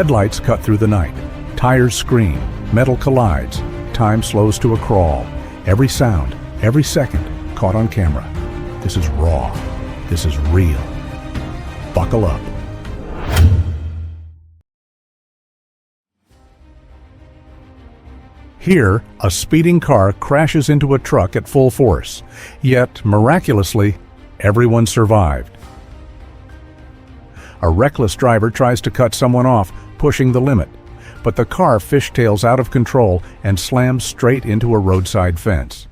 Headlights cut through the night. Tires scream. Metal collides. Time slows to a crawl. Every sound, every second, caught on camera. This is raw. This is real. Buckle up. Here, a speeding car crashes into a truck at full force. Yet, miraculously, everyone survived. A reckless driver tries to cut someone off, pushing the limit, but the car fishtails out of control and slams straight into a roadside fence.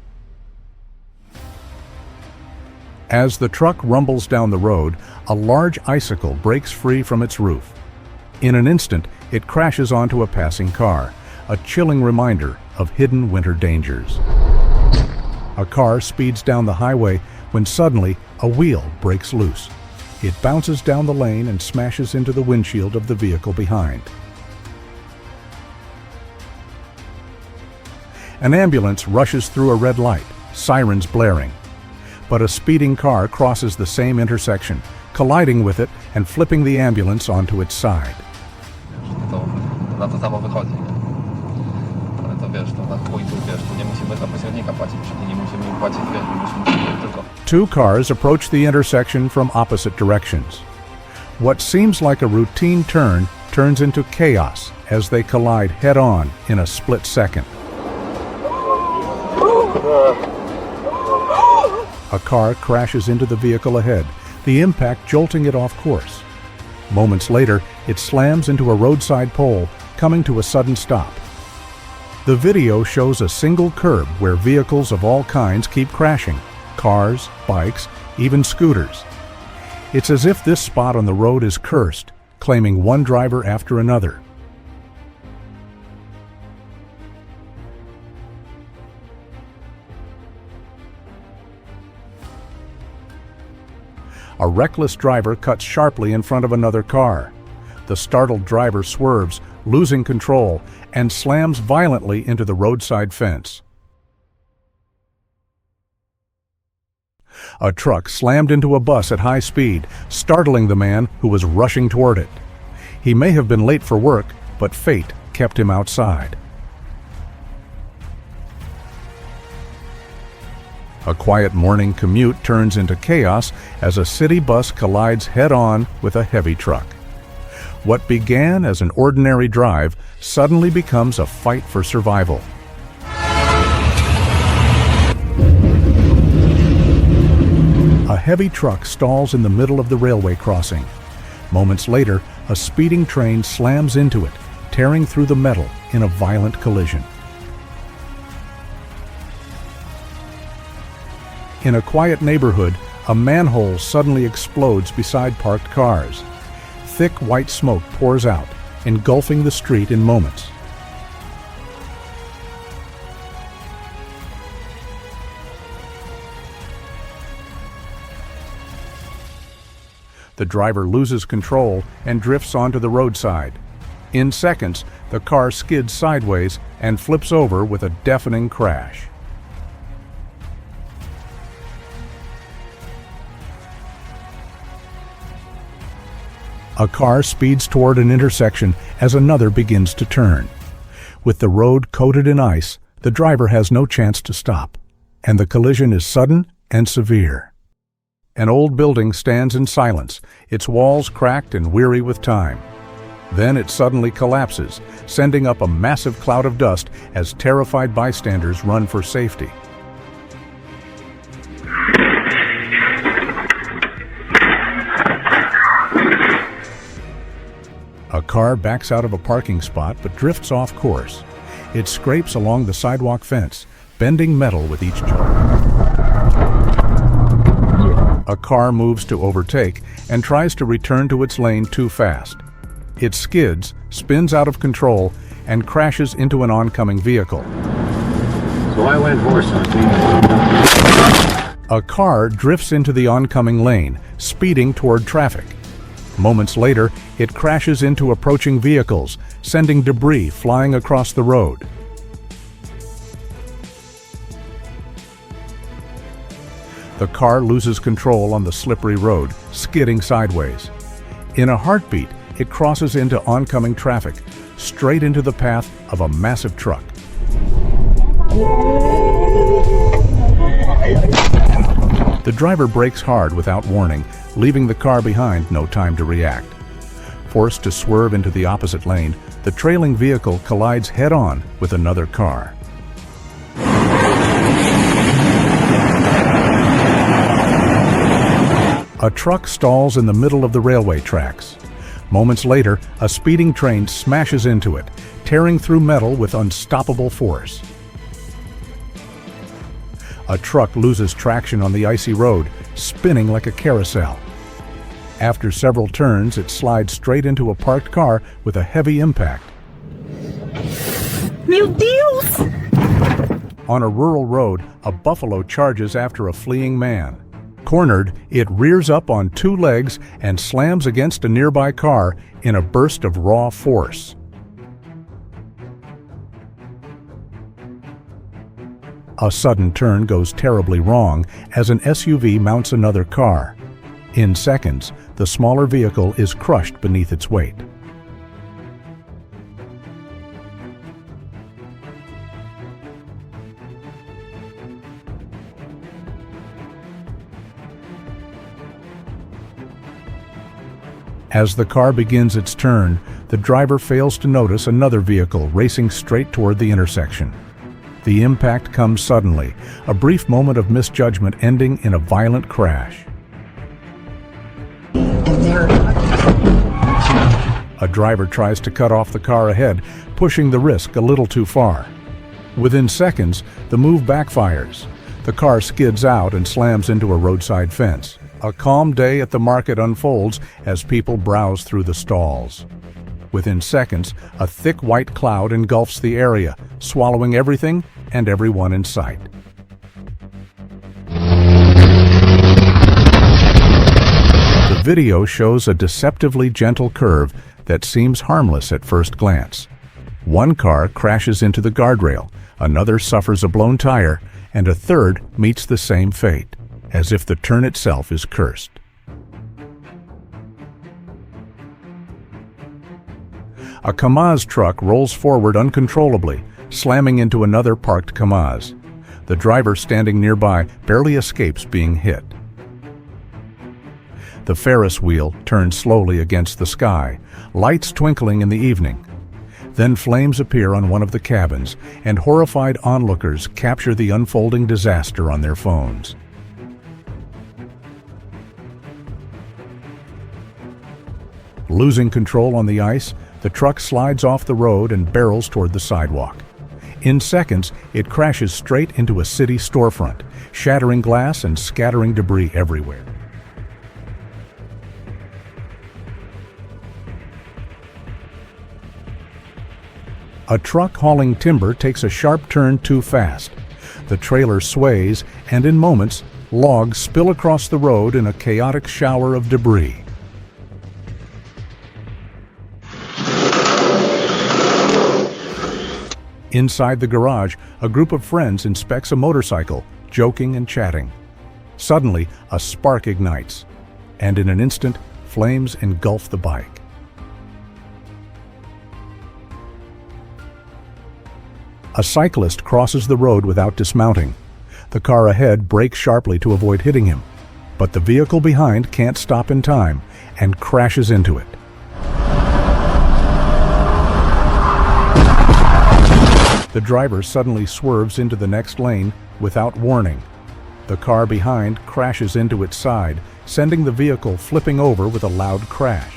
As the truck rumbles down the road, a large icicle breaks free from its roof. In an instant, it crashes onto a passing car, a chilling reminder of hidden winter dangers. A car speeds down the highway when suddenly a wheel breaks loose. It bounces down the lane and smashes into the windshield of the vehicle behind. An ambulance rushes through a red light, sirens blaring. But a speeding car crosses the same intersection, colliding with it and flipping the ambulance onto its side. Two cars approach the intersection from opposite directions. What seems like a routine turn turns into chaos as they collide head-on in a split second. A car crashes into the vehicle ahead, the impact jolting it off course. Moments later, it slams into a roadside pole, coming to a sudden stop. The video shows a single curb where vehicles of all kinds keep crashing: cars, bikes, even scooters. It's as if this spot on the road is cursed, claiming one driver after another. A reckless driver cuts sharply in front of another car. The startled driver swerves, losing control, and slams violently into the roadside fence. A truck slammed into a bus at high speed, startling the man who was rushing toward it. He may have been late for work, but fate kept him outside. A quiet morning commute turns into chaos as a city bus collides head-on with a heavy truck. What began as an ordinary drive suddenly becomes a fight for survival. A heavy truck stalls in the middle of the railway crossing. Moments later, a speeding train slams into it, tearing through the metal in a violent collision. In a quiet neighborhood, a manhole suddenly explodes beside parked cars. Thick white smoke pours out, engulfing the street in moments. The driver loses control and drifts onto the roadside. In seconds, the car skids sideways and flips over with a deafening crash. A car speeds toward an intersection as another begins to turn. With the road coated in ice, the driver has no chance to stop, and the collision is sudden and severe. An old building stands in silence, its walls cracked and weary with time. Then it suddenly collapses, sending up a massive cloud of dust as terrified bystanders run for safety. A car backs out of a parking spot but drifts off course. It scrapes along the sidewalk fence, bending metal with each jump. A car moves to overtake and tries to return to its lane too fast. It skids, spins out of control, and crashes into an oncoming vehicle. So I went horse hunting. A car drifts into the oncoming lane, speeding toward traffic. Moments later, it crashes into approaching vehicles, sending debris flying across the road. The car loses control on the slippery road, skidding sideways. In a heartbeat, it crosses into oncoming traffic, straight into the path of a massive truck. The driver brakes hard without warning, leaving the car behind no time to react. Forced to swerve into the opposite lane, the trailing vehicle collides head-on with another car. A truck stalls in the middle of the railway tracks. Moments later, a speeding train smashes into it, tearing through metal with unstoppable force. A truck loses traction on the icy road, spinning like a carousel. After several turns, it slides straight into a parked car with a heavy impact. Meu Deus! On a rural road, a buffalo charges after a fleeing man. Cornered, it rears up on two legs and slams against a nearby car in a burst of raw force. A sudden turn goes terribly wrong as an SUV mounts another car. In seconds, the smaller vehicle is crushed beneath its weight. As the car begins its turn, the driver fails to notice another vehicle racing straight toward the intersection. The impact comes suddenly, a brief moment of misjudgment ending in a violent crash. A driver tries to cut off the car ahead, pushing the risk a little too far. Within seconds, the move backfires. The car skids out and slams into a roadside fence. A calm day at the market unfolds as people browse through the stalls. Within seconds, a thick white cloud engulfs the area, swallowing everything and everyone in sight. The video shows a deceptively gentle curve that seems harmless at first glance. One car crashes into the guardrail, another suffers a blown tire, and a third meets the same fate, as if the turn itself is cursed. A Kamaz truck rolls forward uncontrollably, slamming into another parked Kamaz. The driver standing nearby barely escapes being hit. The Ferris wheel turns slowly against the sky, lights twinkling in the evening. Then flames appear on one of the cabins, and horrified onlookers capture the unfolding disaster on their phones. Losing control on the ice, the truck slides off the road and barrels toward the sidewalk. In seconds, it crashes straight into a city storefront, shattering glass and scattering debris everywhere. A truck hauling timber takes a sharp turn too fast. The trailer sways, and in moments, logs spill across the road in a chaotic shower of debris. Inside the garage, a group of friends inspects a motorcycle, joking and chatting. Suddenly, a spark ignites, and in an instant, flames engulf the bike. A cyclist crosses the road without dismounting. The car ahead brakes sharply to avoid hitting him, but the vehicle behind can't stop in time and crashes into it. The driver suddenly swerves into the next lane without warning. The car behind crashes into its side, sending the vehicle flipping over with a loud crash.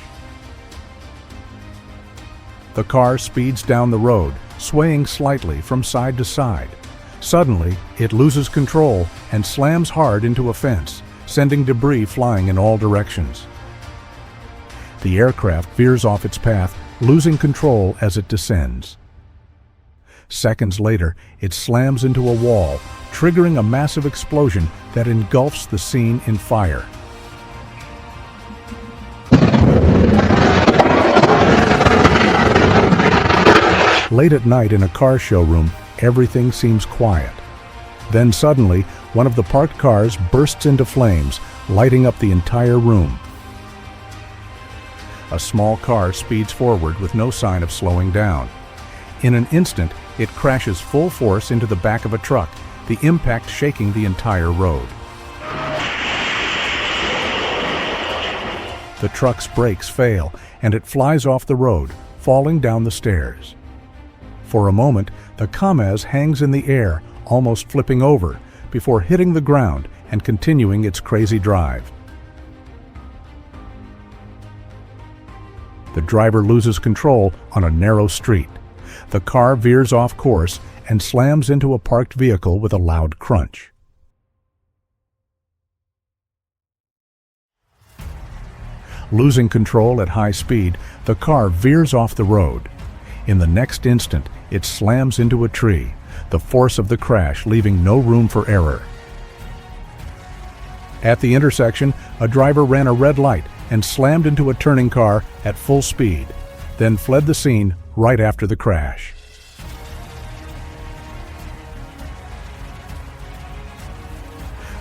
The car speeds down the road, swaying slightly from side to side. Suddenly, it loses control and slams hard into a fence, sending debris flying in all directions. The aircraft veers off its path, losing control as it descends. Seconds later, it slams into a wall, triggering a massive explosion that engulfs the scene in fire. Late at night in a car showroom, everything seems quiet. Then suddenly, one of the parked cars bursts into flames, lighting up the entire room. A small car speeds forward with no sign of slowing down. In an instant, it crashes full force into the back of a truck, the impact shaking the entire road. The truck's brakes fail, and it flies off the road, falling down the stairs. For a moment, the Kamaz hangs in the air, almost flipping over, before hitting the ground and continuing its crazy drive. The driver loses control on a narrow street. The car veers off course and slams into a parked vehicle with a loud crunch. Losing control at high speed, the car veers off the road. In the next instant, it slams into a tree, the force of the crash leaving no room for error. At the intersection, a driver ran a red light and slammed into a turning car at full speed, then fled the scene right after the crash.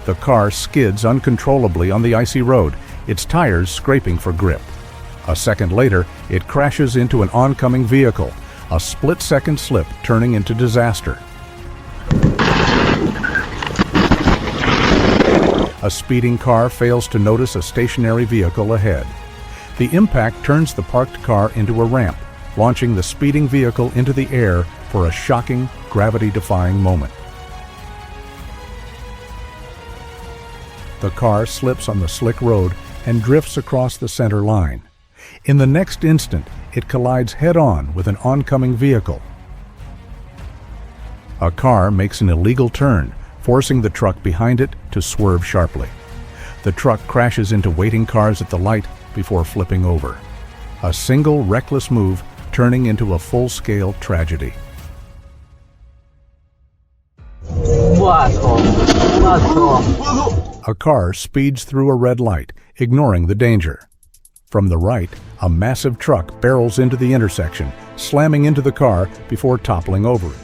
The car skids uncontrollably on the icy road, its tires scraping for grip. A second later, it crashes into an oncoming vehicle, a split-second slip turning into disaster. A speeding car fails to notice a stationary vehicle ahead. The impact turns the parked car into a ramp, launching the speeding vehicle into the air for a shocking, gravity-defying moment. The car slips on the slick road and drifts across the center line. In the next instant, it collides head-on with an oncoming vehicle. A car makes an illegal turn, forcing the truck behind it to swerve sharply. The truck crashes into waiting cars at the light before flipping over. A single reckless move turning into a full-scale tragedy. A car speeds through a red light, ignoring the danger. From the right, a massive truck barrels into the intersection, slamming into the car before toppling over it.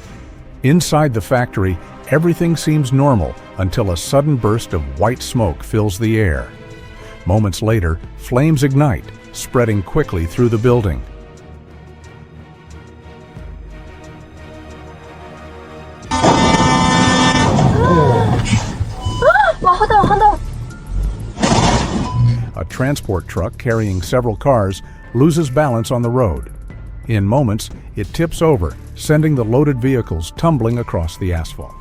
Inside the factory, everything seems normal until a sudden burst of white smoke fills the air. Moments later, flames ignite, spreading quickly through the building. A transport truck carrying several cars loses balance on the road. In moments, it tips over, sending the loaded vehicles tumbling across the asphalt.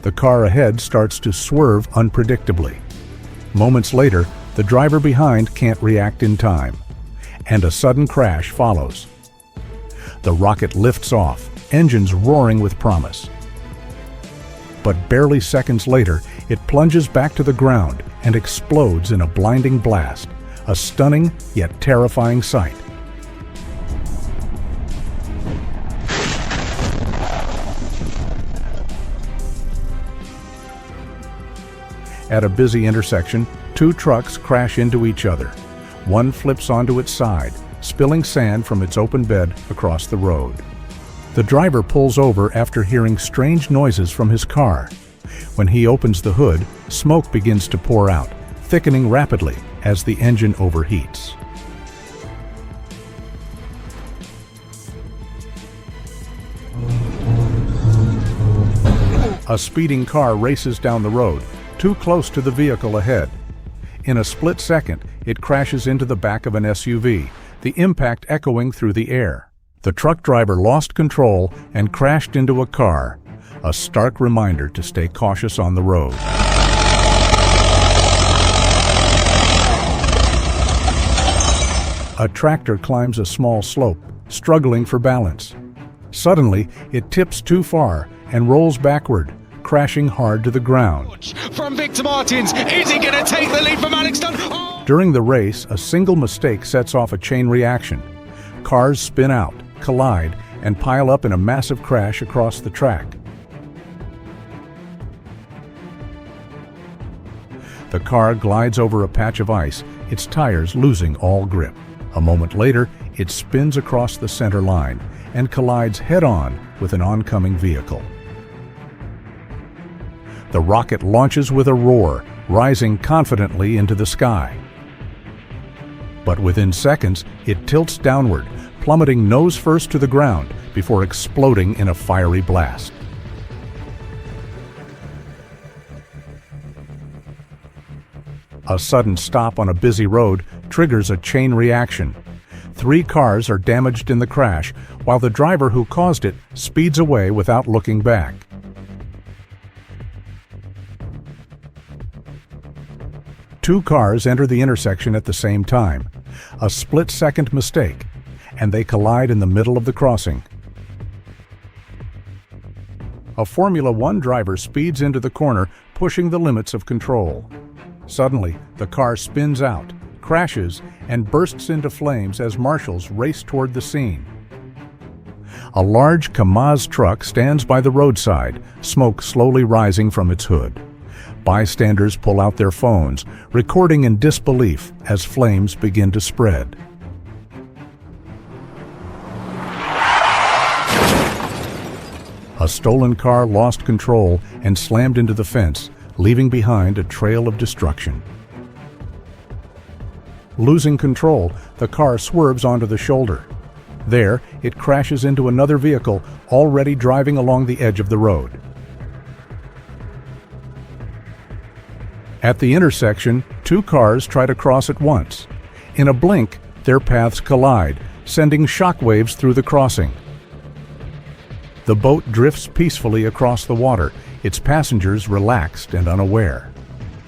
The car ahead starts to swerve unpredictably. Moments later, the driver behind can't react in time, and a sudden crash follows. The rocket lifts off, engines roaring with promise. But barely seconds later, it plunges back to the ground and explodes in a blinding blast, a stunning yet terrifying sight. At a busy intersection, two trucks crash into each other. One flips onto its side, spilling sand from its open bed across the road. The driver pulls over after hearing strange noises from his car. When he opens the hood, smoke begins to pour out, thickening rapidly as the engine overheats. A speeding car races down the road, too close to the vehicle ahead. In a split second, it crashes into the back of an SUV, the impact echoing through the air. The truck driver lost control and crashed into a car, a stark reminder to stay cautious on the road. A tractor climbs a small slope, struggling for balance. Suddenly, it tips too far and rolls backward, crashing hard to the ground. From Victor Martins, is he going to take the lead from Alex Dunn? Oh! During the race, a single mistake sets off a chain reaction. Cars spin out, collide, and pile up in a massive crash across the track. The car glides over a patch of ice, its tires losing all grip. A moment later, it spins across the center line and collides head-on with an oncoming vehicle. The rocket launches with a roar, rising confidently into the sky. But within seconds, it tilts downward, plummeting nose first to the ground before exploding in a fiery blast. A sudden stop on a busy road triggers a chain reaction. 3 cars are damaged in the crash, while the driver who caused it speeds away without looking back. Two cars enter the intersection at the same time, a split-second mistake, and they collide in the middle of the crossing. A Formula One driver speeds into the corner, pushing the limits of control. Suddenly, the car spins out, crashes, and bursts into flames as marshals race toward the scene. A large Kamaz truck stands by the roadside, smoke slowly rising from its hood. Bystanders pull out their phones, recording in disbelief as flames begin to spread. A stolen car lost control and slammed into the fence, leaving behind a trail of destruction. Losing control, the car swerves onto the shoulder. There, it crashes into another vehicle already driving along the edge of the road. At the intersection, 2 cars try to cross at once. In a blink, their paths collide, sending shockwaves through the crossing. The boat drifts peacefully across the water, its passengers relaxed and unaware.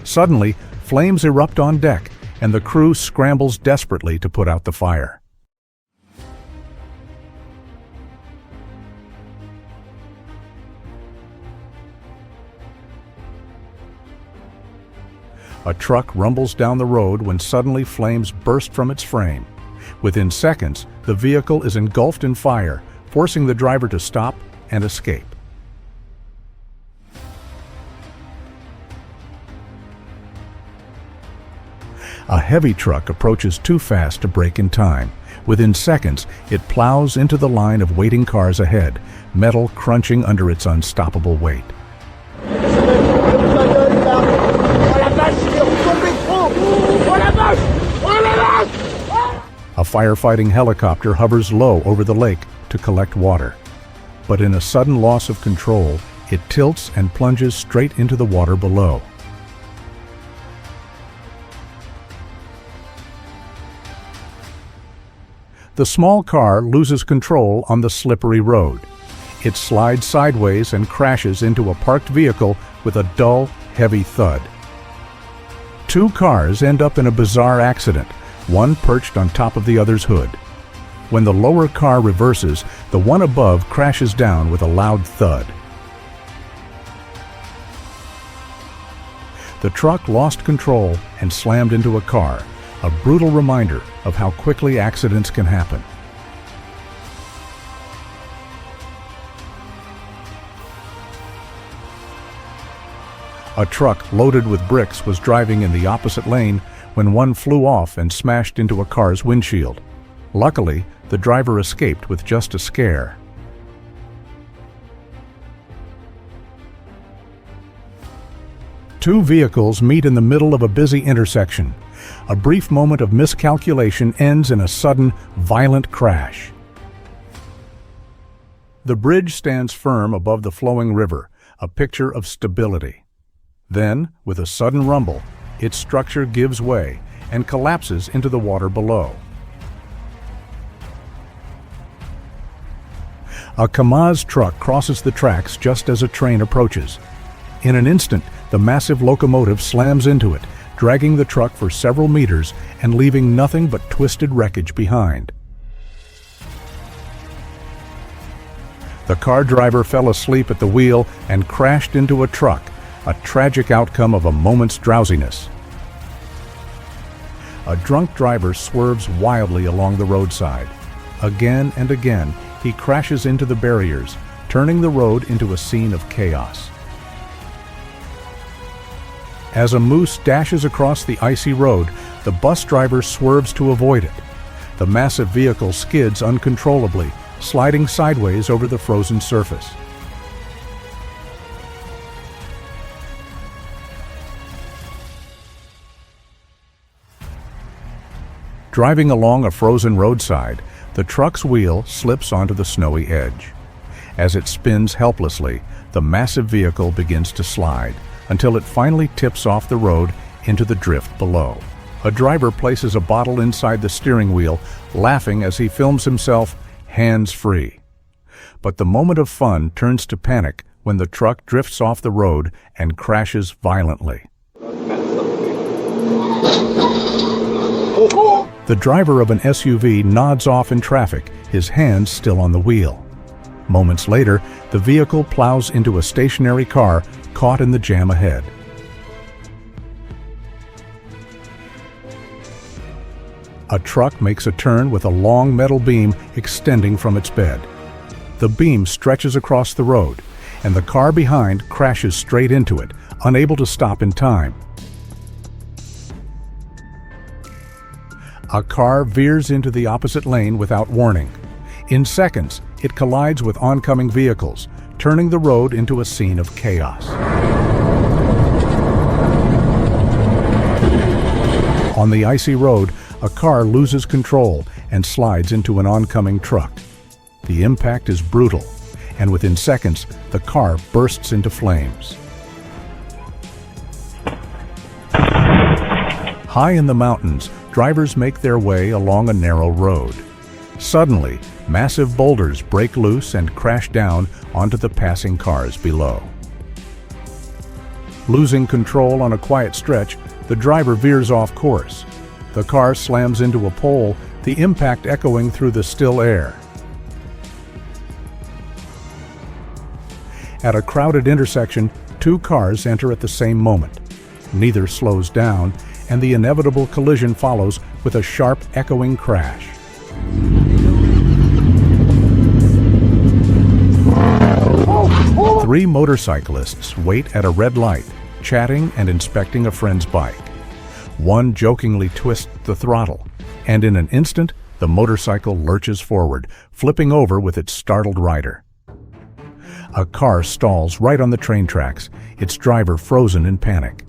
Suddenly, flames erupt on deck, and the crew scrambles desperately to put out the fire. A truck rumbles down the road when suddenly flames burst from its frame. Within seconds, the vehicle is engulfed in fire, forcing the driver to stop and escape. A heavy truck approaches too fast to brake in time. Within seconds, it plows into the line of waiting cars ahead, metal crunching under its unstoppable weight. A firefighting helicopter hovers low over the lake to collect water. But in a sudden loss of control, it tilts and plunges straight into the water below. The small car loses control on the slippery road. It slides sideways and crashes into a parked vehicle with a dull, heavy thud. 2 cars end up in a bizarre accident, one perched on top of the other's hood. When the lower car reverses, the one above crashes down with a loud thud. The truck lost control and slammed into a car, a brutal reminder of how quickly accidents can happen. A truck loaded with bricks was driving in the opposite lane when one flew off and smashed into a car's windshield. Luckily, the driver escaped with just a scare. Two vehicles meet in the middle of a busy intersection. A brief moment of miscalculation ends in a sudden, violent crash. The bridge stands firm above the flowing river, a picture of stability. Then, with a sudden rumble, its structure gives way and collapses into the water below. A Kamaz truck crosses the tracks just as a train approaches. In an instant, the massive locomotive slams into it, dragging the truck for several meters and leaving nothing but twisted wreckage behind. The car driver fell asleep at the wheel and crashed into a truck, a tragic outcome of a moment's drowsiness. A drunk driver swerves wildly along the roadside. Again and again, he crashes into the barriers, turning the road into a scene of chaos. As a moose dashes across the icy road, the bus driver swerves to avoid it. The massive vehicle skids uncontrollably, sliding sideways over the frozen surface. Driving along a frozen roadside, the truck's wheel slips onto the snowy edge. As it spins helplessly, the massive vehicle begins to slide until it finally tips off the road into the drift below. A driver places a bottle inside the steering wheel, laughing as he films himself hands-free. But the moment of fun turns to panic when the truck drifts off the road and crashes violently. The driver of an SUV nods off in traffic, his hands still on the wheel. Moments later, the vehicle plows into a stationary car caught in the jam ahead. A truck makes a turn with a long metal beam extending from its bed. The beam stretches across the road, and the car behind crashes straight into it, unable to stop in time. A car veers into the opposite lane without warning. In seconds, it collides with oncoming vehicles, turning the road into a scene of chaos. On the icy road, a car loses control and slides into an oncoming truck. The impact is brutal, and within seconds, the car bursts into flames. High in the mountains, drivers make their way along a narrow road. Suddenly, massive boulders break loose and crash down onto the passing cars below. Losing control on a quiet stretch, the driver veers off course. The car slams into a pole, the impact echoing through the still air. At a crowded intersection, two cars enter at the same moment. Neither slows down, and the inevitable collision follows with a sharp, echoing crash. Three motorcyclists wait at a red light, chatting and inspecting a friend's bike. One jokingly twists the throttle, and in an instant, the motorcycle lurches forward, flipping over with its startled rider. A car stalls right on the train tracks, its driver frozen in panic.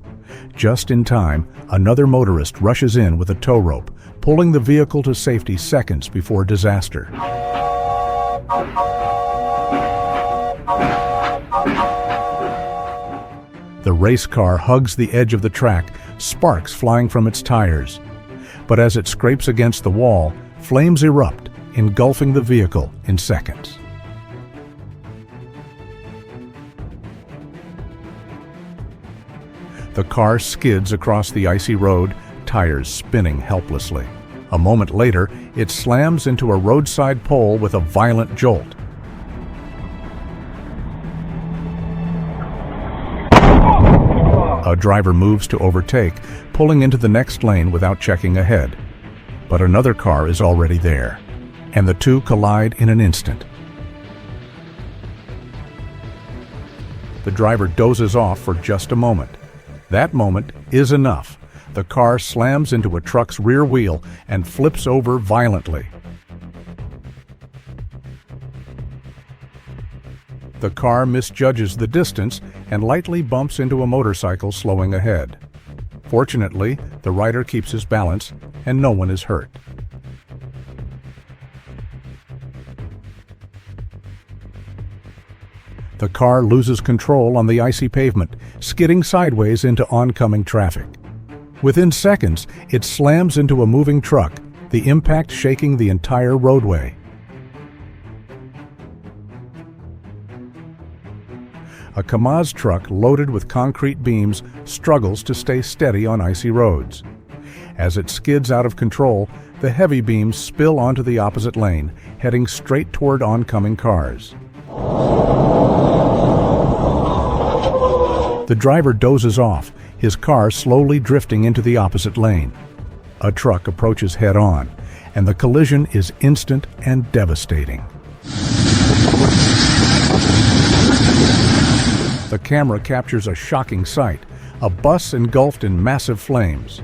Just in time, another motorist rushes in with a tow rope, pulling the vehicle to safety seconds before disaster. The race car hugs the edge of the track, sparks flying from its tires. But as it scrapes against the wall, flames erupt, engulfing the vehicle in seconds. The car skids across the icy road, tires spinning helplessly. A moment later, it slams into a roadside pole with a violent jolt. A driver moves to overtake, pulling into the next lane without checking ahead. But another car is already there, and the two collide in an instant. The driver dozes off for just a moment. That moment is enough. The car slams into a truck's rear wheel and flips over violently. The car misjudges the distance and lightly bumps into a motorcycle slowing ahead. Fortunately, the rider keeps his balance and no one is hurt. The car loses control on the icy pavement, skidding sideways into oncoming traffic. Within seconds, it slams into a moving truck, the impact shaking the entire roadway. A Kamaz truck loaded with concrete beams struggles to stay steady on icy roads. As it skids out of control, the heavy beams spill onto the opposite lane, heading straight toward oncoming cars. The driver dozes off, his car slowly drifting into the opposite lane. A truck approaches head-on, and the collision is instant and devastating. The camera captures a shocking sight, a bus engulfed in massive flames.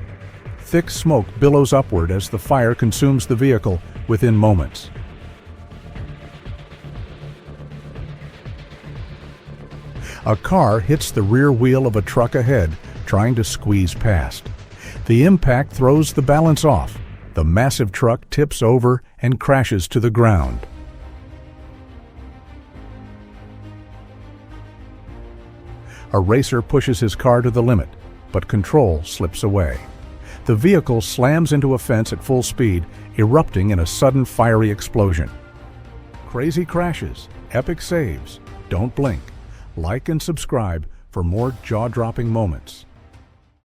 Thick smoke billows upward as the fire consumes the vehicle within moments. A car hits the rear wheel of a truck ahead, trying to squeeze past. The impact throws the balance off. The massive truck tips over and crashes to the ground. A racer pushes his car to the limit, but control slips away. The vehicle slams into a fence at full speed, erupting in a sudden fiery explosion. Crazy crashes, epic saves. Don't blink. Like and subscribe for more jaw-dropping moments.